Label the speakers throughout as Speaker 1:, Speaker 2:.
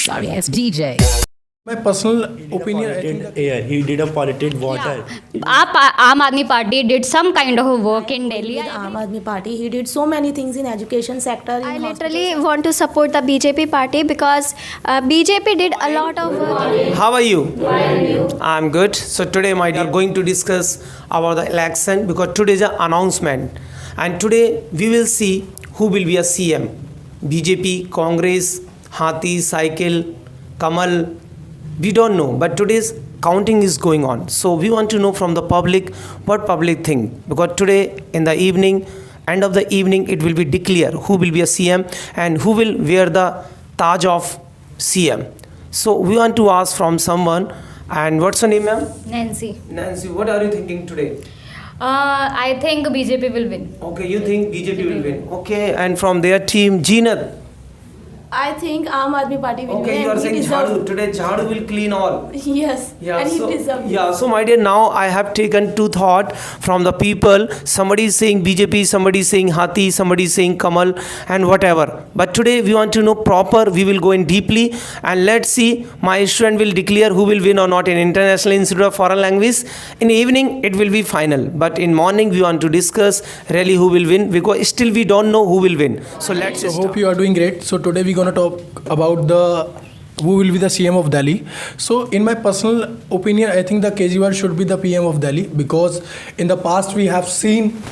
Speaker 1: Sorry, it's DJ.
Speaker 2: My personal opinion, I think
Speaker 3: polluted air. He did a polluted water.
Speaker 4: Aam Aadmi Party did some kind of work in Delhi.
Speaker 5: With Aam Aadmi Party, he did so many things in education sector.
Speaker 6: I literally want to support the BJP party because BJP did a lot of work.
Speaker 7: How are you? I'm good. So today, my dear, going to discuss about the election because today is an announcement, and today we will see who will be a CM. BJP, Congress, Hathi, Cycle, Kamal. We don't know, but today's counting is going on. So we want to know from the public what public think, because today in the evening, end of the evening, it will be declared who will be a CM and who will wear the Taj of CM. So we want to ask from someone, and what's your name, ma'am?
Speaker 4: Nancy.
Speaker 7: Nancy, what are you thinking today?
Speaker 4: I think BJP will win.
Speaker 7: Okay, you think BJP will win. Okay, and from their team, Jeenat.
Speaker 5: I think Aam Aadmi Party will
Speaker 7: Okay,
Speaker 5: win.
Speaker 7: you are
Speaker 5: He
Speaker 7: saying
Speaker 5: deserves-
Speaker 7: Jhadu. Today Jhadu will clean all.
Speaker 5: Yes, and he deserves it.
Speaker 7: So my dear, now I have taken two thought from the people. Somebody is saying BJP, somebody is saying Hathi, somebody is saying Kamal, and whatever. But today we want to know proper. We will go in deeply, and let's see. My student will declare who will win or not in International Institute of Foreign Language. In evening it will be final, but in morning we want to discuss really who will win, because still we don't know who will win. So let's
Speaker 2: So
Speaker 7: start.
Speaker 2: hope you are doing great. So today we're gonna talk about who will be the CM of Delhi. So in my personal opinion, I think the Kejriwal should be the PM of Delhi, because in the past we have seen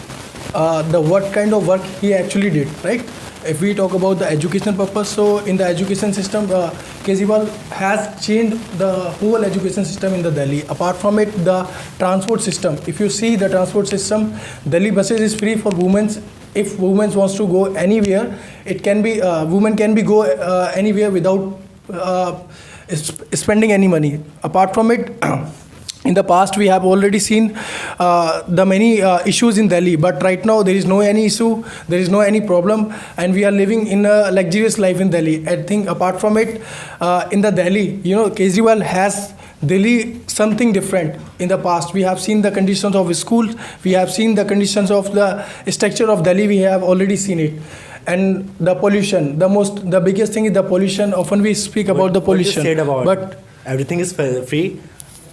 Speaker 2: the what kind of work he actually did, right? If we talk about the education purpose, so in the education system, Kejriwal has changed the whole education system in the Delhi. Apart from it, the transport system. If you see the transport system, Delhi buses is free for women. If women wants to go anywhere, it can be women can be go anywhere without spending any money. Apart from it. In the past, we have already seen the many issues in Delhi, but right now there is no any issue, there is no any problem, and we are living in a luxurious life in Delhi. I think apart from it, in the Delhi, Kejriwal has Delhi something different. In the past, we have seen the conditions of schools, we have seen the conditions of the structure of Delhi, we have already seen it. And the pollution, the biggest thing is the pollution. Often we speak about the pollution,
Speaker 3: What you said about
Speaker 2: but
Speaker 3: everything is free.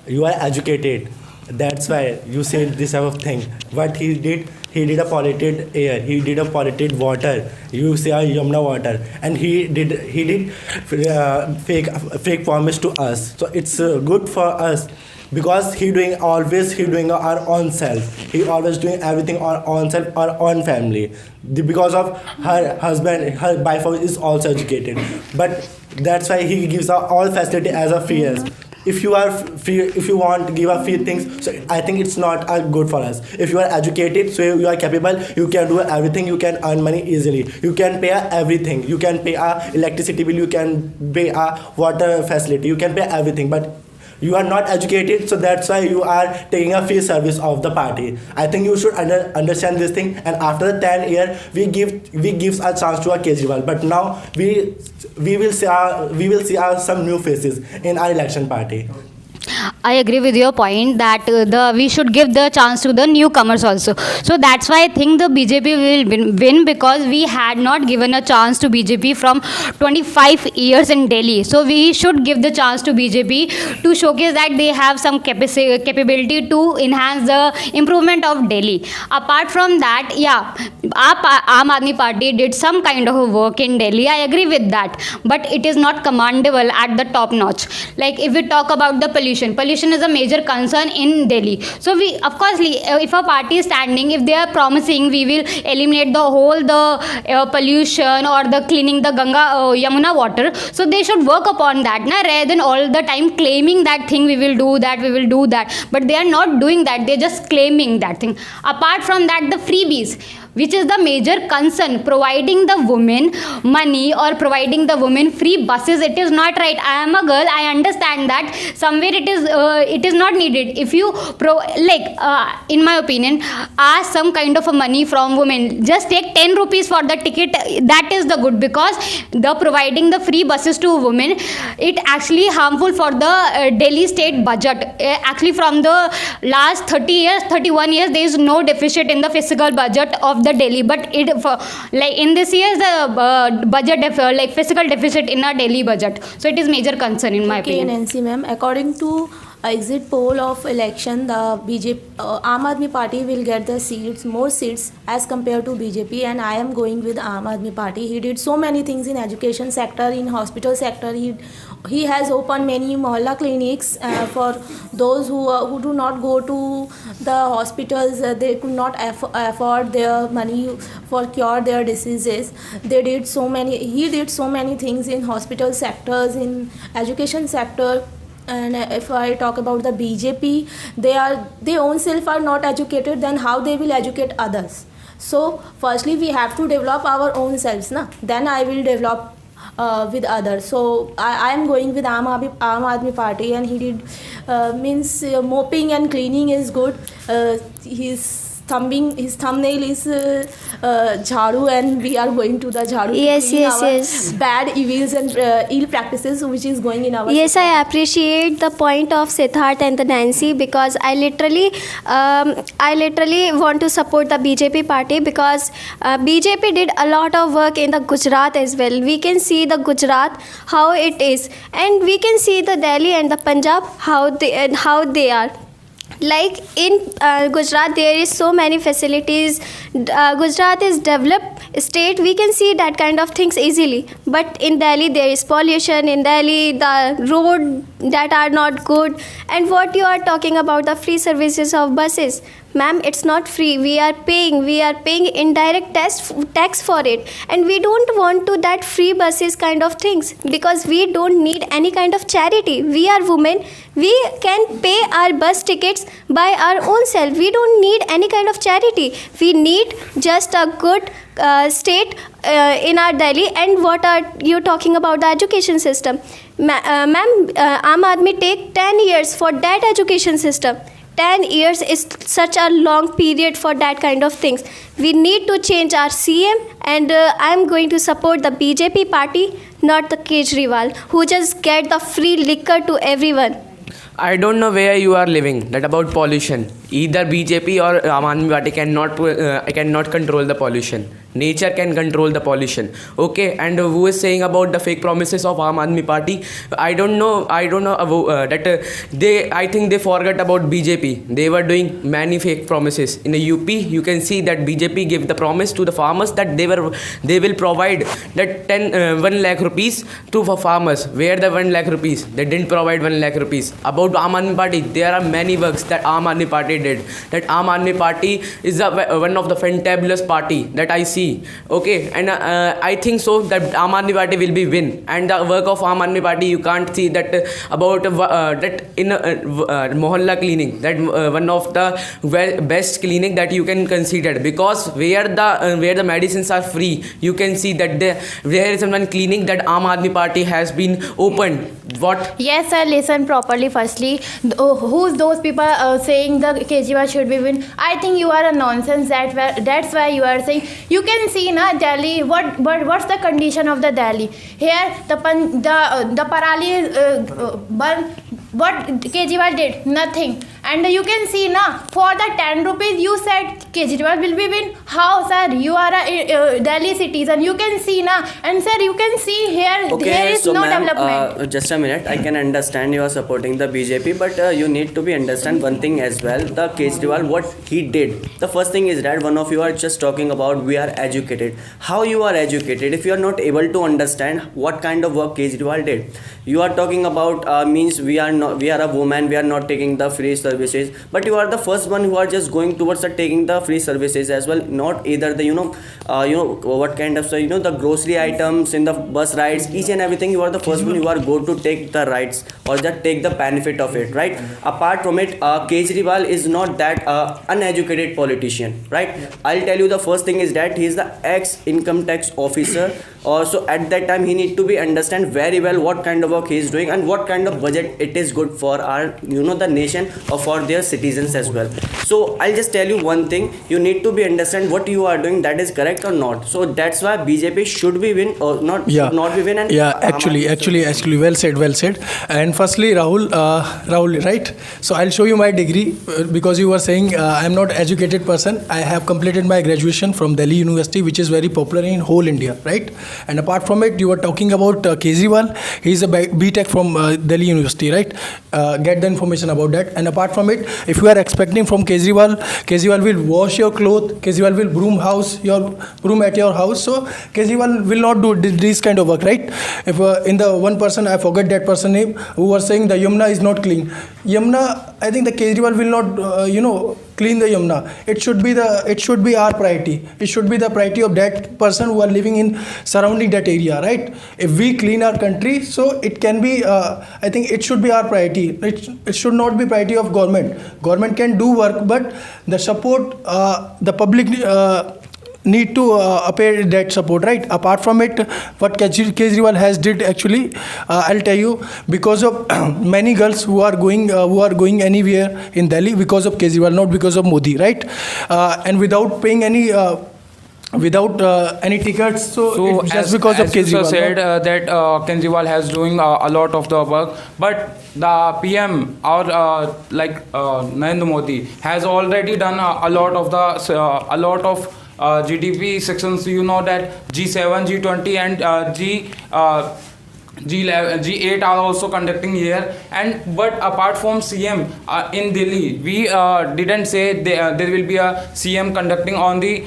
Speaker 3: You are educated. That's why you said this type of thing. What he did a polluted air. He did a polluted water. You say Yamuna water, and he did fake promise to us. So it's good for us, because he doing our own self. He always doing everything our own self, our own family. Because of her husband, her wife is also educated. But that's why he gives all facility as a free as. If you are free, if you want to give a free things, so I think it's not good for us. If you are educated, so you are capable, you can do everything, you can earn money easily, you can pay everything, you can pay electricity bill, you can pay water facility, you can pay everything. But you are not educated, so that's why you are taking a free service of the party. I think you should understand this thing. And after the 10 year, we gives a chance to a Kejriwal. But now we will see some new faces in our election party.
Speaker 4: I agree with your point that we should give the chance to the newcomers also. So that's why I think the BJP will win, because we had not given a chance to BJP from 25 years in Delhi. So we should give the chance to BJP to showcase that they have some capability to enhance the improvement of Delhi. Apart from that, yeah, Aam Aadmi Party did some kind of work in Delhi. I agree with that, but it is not commendable at the top notch. Like if we talk about the pollution is a major concern in Delhi. So we, of course, if a party is standing, if they are promising we will eliminate the whole pollution or the cleaning the Yamuna water, so they should work upon that, rather than all the time claiming that thing we will do that, but they are not doing that. They are just claiming that thing. Apart from that, the freebies, which is the major concern, providing the women money or providing the women free buses, it is not right. I am a girl, I understand that somewhere it is not needed. If you in my opinion, ask some kind of a money from women, just take 10 rupees for the ticket, that is the good, because the providing the free buses to women, it actually harmful for the Delhi state budget. Actually from the last 31 years there is no deficit in the fiscal budget of the the Delhi, but it like in this year the budget like fiscal deficit in our Delhi budget, so it is major concern in my
Speaker 5: Okay,
Speaker 4: opinion.
Speaker 5: Nancy ma'am, according to exit poll of election, the BJP, Aam Aadmi Party will get the seats, more seats as compared to BJP, and I am going with Aam Aadmi Party. He did so many things in education sector, in hospital sector. He has opened many mohalla clinics for those who do not go to the hospitals. They could not afford their money for cure their diseases. He did so many things in hospital sectors, in education sector. And if I talk about the BJP, they own self are not educated, then how they will educate others? So firstly we have to develop our own selves, na? Then I will develop with others. So I am going with Aam Aadmi Party, and he did mopping and cleaning is good. His thumbnail is jharu, and we are going to the jharu
Speaker 6: Yes,
Speaker 5: to clean
Speaker 6: yes,
Speaker 5: our
Speaker 6: yes.
Speaker 5: bad evils and ill practices which is going in our
Speaker 6: Yes, I appreciate the point of Siddharth and the Nancy, because I literally want to support the BJP party, because BJP did a lot of work in the Gujarat as well. We can see the Gujarat how it is, and we can see the Delhi and the Punjab how they are. Like in Gujarat, there is so many facilities. Gujarat is developed state. We can see that kind of things easily. But in Delhi, there is pollution. In Delhi, the road that are not good. And what you are talking about, the free services of buses, ma'am, it's not free. We are paying indirect tax for it, and we don't want to that free buses kind of things, because we don't need any kind of charity. We are women. We can pay our bus tickets by our own self. We don't need any kind of charity. We need just a good state in our Delhi. And what are you talking about the education system, ma'am? Aam Aadmi take 10 years for that education system. 10 years is such a long period for that kind of things. We need to change our CM, and I am going to support the BJP party, not the Kejriwal, who just get the free liquor to everyone.
Speaker 1: I don't know where you are living. That about pollution. Either BJP or Aam Aadmi Party cannot control the pollution. Nature can control the pollution. Okay, and who is saying about the fake promises of Aam Aadmi Party? I don't know that I think they forgot about BJP. They were doing many fake promises. In the UP, you can see that BJP gave the promise to the farmers that they will provide that 1 lakh rupees to for farmers. Where the 1 lakh rupees? They didn't provide 1 lakh rupees. About Aam Aadmi Party, there are many works that Aam Aadmi Party did. That Aam Aadmi Party is one of the fantabulous party that I see. Okay, and I think so that Aam Aadmi Party will be win. And the work of Aam Aadmi Party, you can't see that about that in mohalla cleaning. That one of the best clinic that you can consider, because where the medicines are free, you can see that there is one clinic that Aam Aadmi Party has been opened. What?
Speaker 8: Yes, sir, listen properly firstly. Who's those people saying the Kejriwal should be win? I think you are a nonsense. That's why you are saying. You can see na Delhi. What's the condition of the Delhi? Here the parali is burn. What Kejriwal did? Nothing. And you can see na, for the 10 rupees you said Kejriwal will be win. How, sir? You are a Delhi citizen. You can see na, and sir, you can see here there is
Speaker 9: so
Speaker 8: no
Speaker 9: ma'am,
Speaker 8: development.
Speaker 9: Just a minute. I can understand you are supporting the BJP, but you need to be understand one thing as well. The Kejriwal, what he did. The first thing is that one of you are just talking about we are educated. How you are educated if you are not able to understand what kind of work Kejriwal did? You are talking about means we are a woman. We are not taking the free services, but you are the first one who are just going towards taking the free services as well. Not either the what kind of the grocery items in the bus rides, each and everything. You are the first one who are go to take the rights or just take the benefit of it, right? Apart from it, Kejriwal is not that uneducated politician, right? I'll tell you the first thing is that he is the ex income tax officer So at that time he need to be understand very well what kind of work he is doing and what kind of budget it is good for our the nation or for their citizens as well. So I'll just tell you one thing, you need to be understand what you are doing, that is correct or not. So that's why BJP should be win or not, should not be win. And
Speaker 2: Actually, well said. And firstly, Rahul, right? So I'll show you my degree because you were saying I'm not educated person. I have completed my graduation from Delhi University, which is very popular in whole India, right? And apart from it, you were talking about Kejriwal. He's a B.Tech from Delhi University, right? Get the information about that. And apart from it, if you are expecting from Kejriwal will wash your clothes, Kejriwal will broom at your house. So Kejriwal will not do this kind of work, right? If in the one person, I forget that person name, who was saying the Yamuna is not clean. Yamuna, I think the Kejriwal will not, clean the Yamuna. It should be our priority. It should be the priority of that person who are living in surrounding that area, right? If we clean our country, so it can be, I think it should be our priority. It should not be priority of government. Government can do work, but the support, the public need to appear that support, right? Apart from it, what Kejriwal has did actually, I'll tell you, because of many girls who are going anywhere in Delhi because of Kejriwal, not because of Modi, right? And without paying any tickets, so it's just because of Kejriwal.
Speaker 10: As said that Kejriwal has doing a lot of the work, but the PM or Narendra Modi has already done a lot of GDP sections. You know that G7, G20 and G8 are also conducting here. But apart from CM in Delhi, we didn't say there will be a CM conducting on the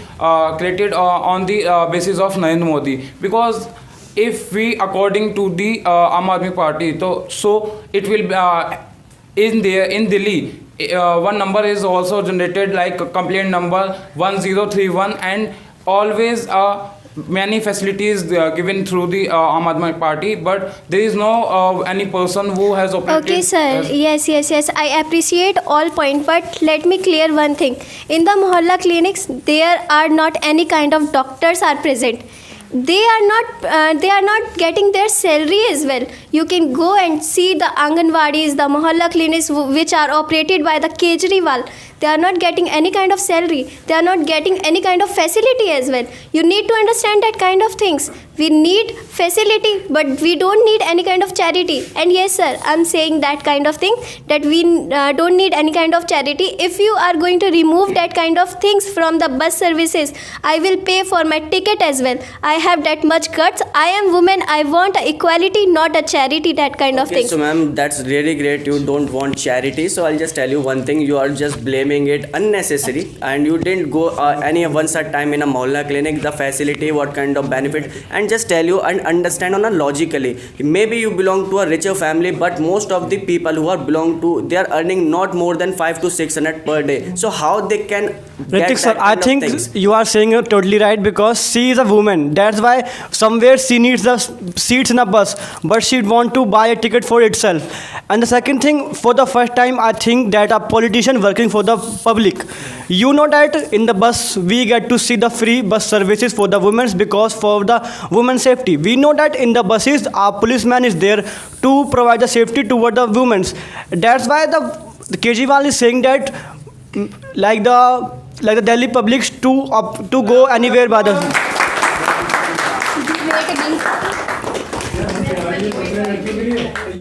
Speaker 10: created on the basis of Narendra Modi, because if we according to the Aam Aadmi Party, so it will be in Delhi. One number is also generated like complaint number 1031, and always many facilities given through the Aam Aadmi Party, but there is no any person who has operated.
Speaker 6: Okay, sir. Yes. I appreciate all point, but let me clear one thing. In the Mohalla clinics, there are not any kind of doctors are present. They are not getting their salary as well. You can go and see the Anganwadis, the Mohalla clinics which are operated by the Kejriwal. They are not getting any kind of salary. They are not getting any kind of facility as well. You need to understand that kind of things. We need facility, but we don't need any kind of charity. And yes, sir, I'm saying that kind of thing, that we don't need any kind of charity. If you are going to remove that kind of things from the bus services, I will pay for my ticket as well. I have that much guts. I am woman. I want equality, not a charity, that kind of thing.
Speaker 9: So ma'am, that's really great. You don't want charity. So I'll just tell you one thing. You are just blaming it unnecessary, and you didn't go any once a time in a Mohalla clinic, the facility, what kind of benefit, and just tell you and understand on a logically. Maybe you belong to a richer family, but most of the people who are belong to, they are earning not more than 500 to 600 per day. So how they can get
Speaker 11: Ritik sir,
Speaker 9: that
Speaker 11: I
Speaker 9: kind of
Speaker 11: think
Speaker 9: things?
Speaker 11: you are saying it totally right, because she is a woman. That's why somewhere she needs the seats in a bus, but she want to buy a ticket for itself. And the second thing, for the first time, I think that a politician working for the public. You know that in the bus we get to see the free bus services for the women, because for the women's safety. We know that in the buses our policeman is there to provide the safety toward the women. That's why the Kejriwal is saying that like the Delhi publics to go anywhere by the